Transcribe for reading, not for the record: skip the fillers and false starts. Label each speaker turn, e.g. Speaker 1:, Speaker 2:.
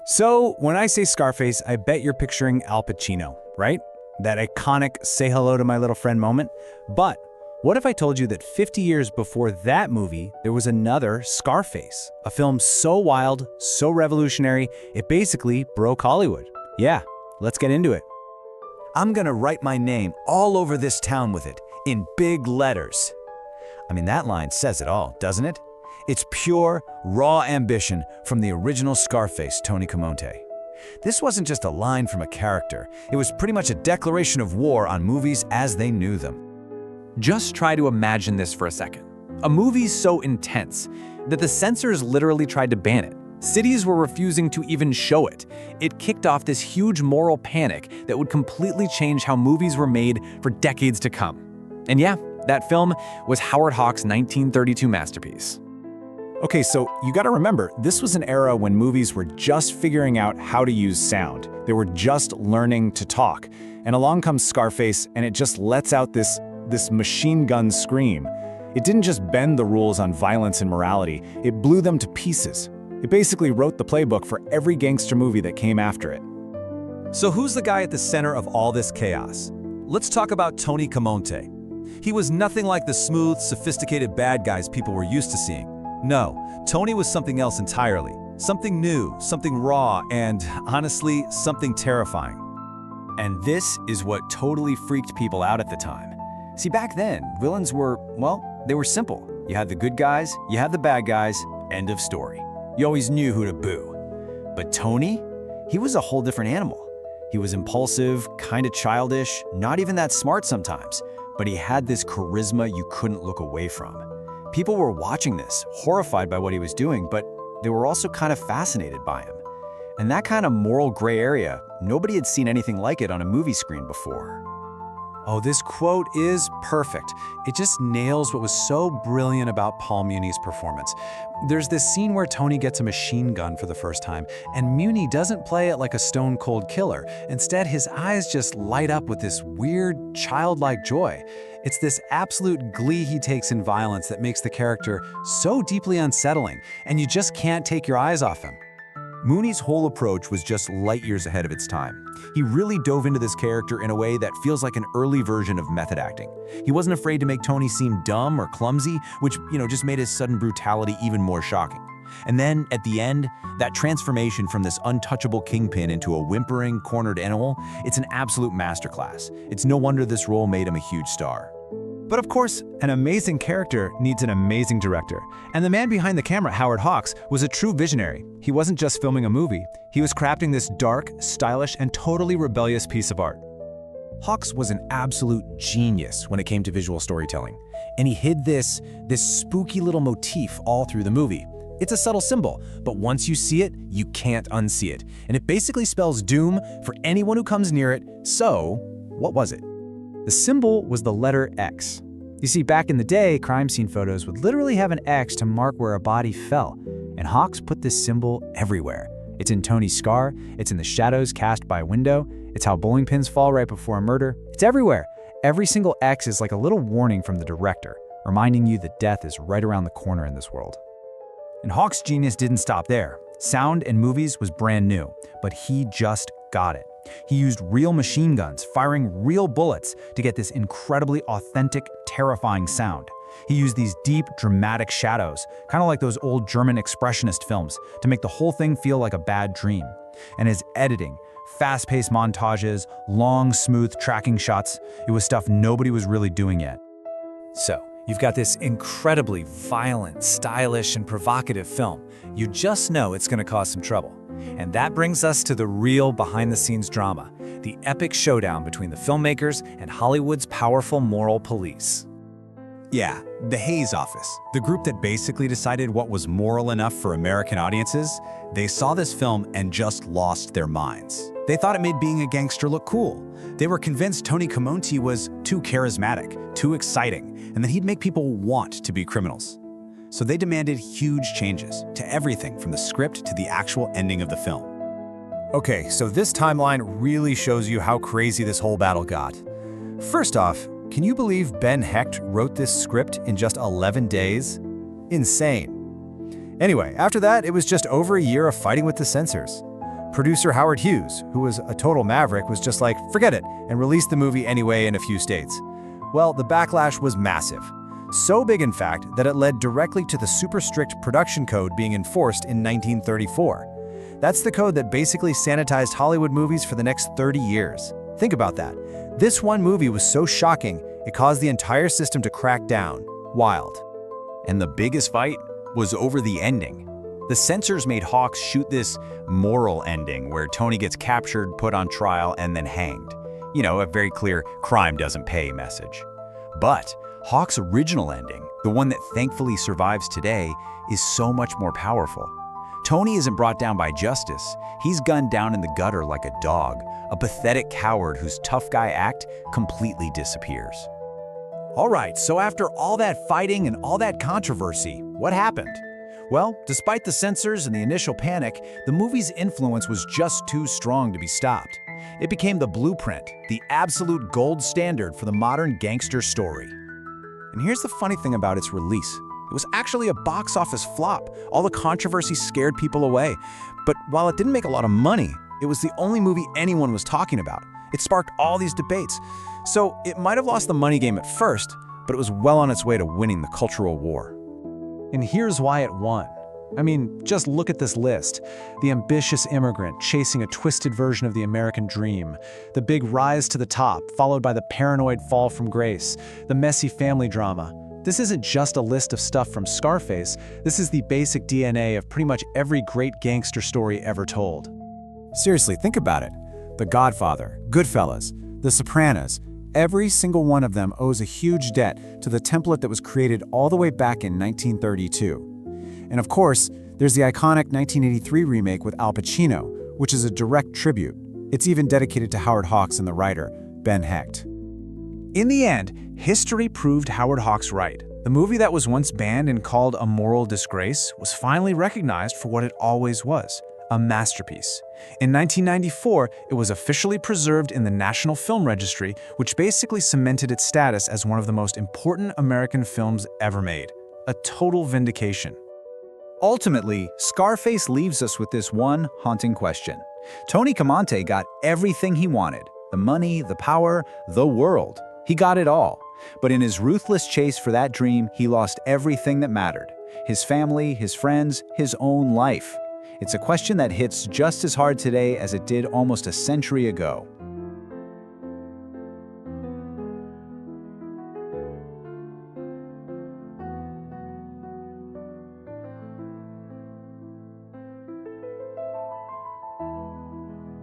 Speaker 1: So, when I say Scarface, I bet you're picturing Al Pacino, right? That iconic say hello to my little friend moment. But what if I told you that 50 years before that movie, there was another Scarface, a film so wild, so revolutionary, it basically broke Hollywood? Yeah, let's get into it.
Speaker 2: I'm gonna write my name all over this town with it, in big letters. I mean, that line says it all, doesn't it? It's pure, raw ambition from the original Scarface, Tony Camonte. This wasn't just a line from a character. It was pretty much a declaration of war on movies as they knew them.
Speaker 3: Just try to imagine this for a second. A movie so intense that the censors literally tried to ban it. Cities were refusing to even show it. It kicked off this huge moral panic that would completely change how movies were made for decades to come. And yeah, that film was Howard Hawks' 1932 masterpiece.
Speaker 1: Okay, so you gotta remember, this was an era when movies were just figuring out how to use sound. They were just learning to talk. And along comes Scarface, and it just lets out this machine gun scream. It didn't just bend the rules on violence and morality, it blew them to pieces. It basically wrote the playbook for every gangster movie that came after it.
Speaker 2: So who's the guy at the center of all this chaos? Let's talk about Tony Camonte. He was nothing like the smooth, sophisticated bad guys people were used to seeing. No, Tony was something else entirely. Something new, something raw, and honestly, something terrifying.
Speaker 4: And this is what totally freaked people out at the time. See, back then, villains were, well, they were simple. You had the good guys, you had the bad guys, end of story. You always knew who to boo. But Tony? He was a whole different animal. He was impulsive, kind of childish, not even that smart sometimes, but he had this charisma you couldn't look away from. People were watching this, horrified by what he was doing, but they were also kind of fascinated by him. And that kind of moral gray area, nobody had seen anything like it on a movie screen before.
Speaker 5: Oh, this quote is perfect. It just nails what was so brilliant about Paul Muni's performance. There's this scene where Tony gets a machine gun for the first time, and Muni doesn't play it like a stone-cold killer. Instead, his eyes just light up with this weird, childlike joy. It's this absolute glee he takes in violence that makes the character so deeply unsettling, and you just can't take your eyes off him.
Speaker 6: Muni's whole approach was just light years ahead of its time. He really dove into this character in a way that feels like an early version of method acting. He wasn't afraid to make Tony seem dumb or clumsy, which, just made his sudden brutality even more shocking. And then, at the end, that transformation from this untouchable kingpin into a whimpering, cornered animal, it's an absolute masterclass. It's no wonder this role made him a huge star.
Speaker 1: But of course, an amazing character needs an amazing director. And the man behind the camera, Howard Hawks, was a true visionary. He wasn't just filming a movie. He was crafting this dark, stylish, and totally rebellious piece of art.
Speaker 7: Hawks was an absolute genius when it came to visual storytelling. And he hid this spooky little motif all through the movie. It's a subtle symbol, but once you see it, you can't unsee it. And it basically spells doom for anyone who comes near it. So, what was it?
Speaker 1: The symbol was the letter X. You see, back in the day, crime scene photos would literally have an X to mark where a body fell, and Hawks put this symbol everywhere. It's in Tony's scar, it's in the shadows cast by a window, it's how bowling pins fall right before a murder. It's everywhere. Every single X is like a little warning from the director, reminding you that death is right around the corner in this world.
Speaker 7: And Hawks' genius didn't stop there. Sound in movies was brand new, but he just got it. He used real machine guns, firing real bullets to get this incredibly authentic, terrifying sound. He used these deep, dramatic shadows, kind of like those old German expressionist films, to make the whole thing feel like a bad dream. And his editing, fast-paced montages, long, smooth tracking shots, it was stuff nobody was really doing yet.
Speaker 3: So, you've got this incredibly violent, stylish, and provocative film. You just know it's going to cause some trouble. And that brings us to the real behind-the-scenes drama, the epic showdown between the filmmakers and Hollywood's powerful moral police.
Speaker 6: Yeah, the Hays Office, the group that basically decided what was moral enough for American audiences, they saw this film and just lost their minds. They thought it made being a gangster look cool. They were convinced Tony Camonte was too charismatic, too exciting, and that he'd make people want to be criminals. So they demanded huge changes to everything from the script to the actual ending of the film.
Speaker 8: Okay, so this timeline really shows you how crazy this whole battle got. First off, can you believe Ben Hecht wrote this script in just 11 days? Insane. Anyway, after that, it was just over a year of fighting with the censors. Producer Howard Hughes, who was a total maverick, was just like, forget it, and released the movie anyway in a few states. Well, the backlash was massive. So big, in fact, that it led directly to the super strict production code being enforced in 1934. That's the code that basically sanitized Hollywood movies for the next 30 years. Think about that. This one movie was so shocking, it caused the entire system to crack down. Wild.
Speaker 4: And the biggest fight was over the ending. The censors made Hawks shoot this moral ending where Tony gets captured, put on trial, and then hanged. You know, a very clear crime doesn't pay message. But Hawks' original ending, the one that thankfully survives today, is so much more powerful. Tony isn't brought down by justice. He's gunned down in the gutter like a dog, a pathetic coward whose tough guy act completely disappears.
Speaker 2: All right, so after all that fighting and all that controversy, what happened? Well, despite the censors and the initial panic, the movie's influence was just too strong to be stopped. It became the blueprint, the absolute gold standard for the modern gangster story.
Speaker 6: And here's the funny thing about its release. It was actually a box office flop. All the controversy scared people away. But while it didn't make a lot of money, it was the only movie anyone was talking about. It sparked all these debates. So it might have lost the money game at first, but it was well on its way to winning the cultural war.
Speaker 1: And here's why it won. I mean, just look at this list. The ambitious immigrant chasing a twisted version of the American dream. The big rise to the top, followed by the paranoid fall from grace. The messy family drama. This isn't just a list of stuff from Scarface. This is the basic DNA of pretty much every great gangster story ever told.
Speaker 7: Seriously, think about it. The Godfather, Goodfellas, The Sopranos, every single one of them owes a huge debt to the template that was created all the way back in 1932. And of course, there's the iconic 1983 remake with Al Pacino, which is a direct tribute. It's even dedicated to Howard Hawks and the writer, Ben Hecht.
Speaker 1: In the end, history proved Howard Hawks right. The movie that was once banned and called a moral disgrace was finally recognized for what it always was, a masterpiece. In 1994, it was officially preserved in the National Film Registry, which basically cemented its status as one of the most important American films ever made. A total vindication.
Speaker 7: Ultimately, Scarface leaves us with this one haunting question. Tony Camonte got everything he wanted: the money, the power, the world. He got it all. But in his ruthless chase for that dream, he lost everything that mattered: his family, his friends, his own life. It's a question that hits just as hard today as it did almost a century ago.